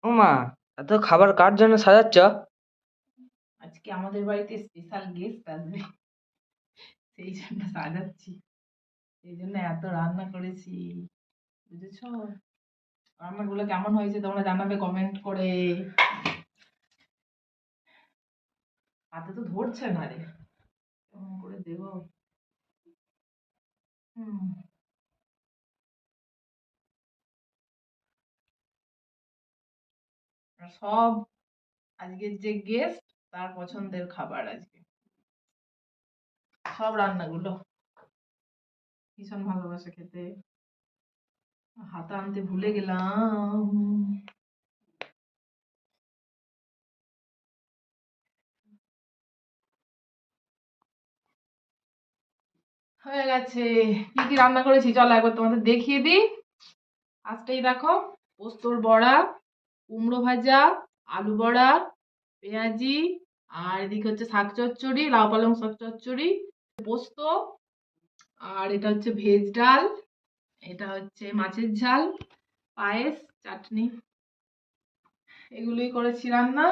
ওমা, এত খাবার কার জন্য সাজাচ্ছ? আজকে আমাদের বাড়িতে স্পেশাল গেস্ট আসবে, সেই জন্য সাজাচ্ছি। সেই জন্য এত রান্না করেছি, বুঝেছো? রান্নাগুলো কেমন হয়েছে তোমরা জানাবে কমেন্ট করে। হাতে তো ধরছে না রে, কেমন করে দেবো। হুম, আর সব আজকের যে গেস্ট তার পছন্দের খাবার আজকে, সব রান্নাগুলো ভীষণ ভালোবাসে খেতে। হাতা আনতে ভুলে গেলাম। হয়ে গেছে। কি কি রান্না করেছি চলো একবার তোমাদের দেখিয়ে দিই। ফার্স্টেই দেখো, পোস্তর বড়া, কুমড়ো ভাজা, আলু বড়া, পেঁয়াজি, আর এদিকে হচ্ছে শাক চচ্চড়ি, লাউ পালং শাক চচ্চড়ি, পোস্ত, আর এটা হচ্ছে ভেজ ডাল, এটা হচ্ছে মাছের ঝাল, পায়েস, চাটনি, এগুলোই করেছি রান্না।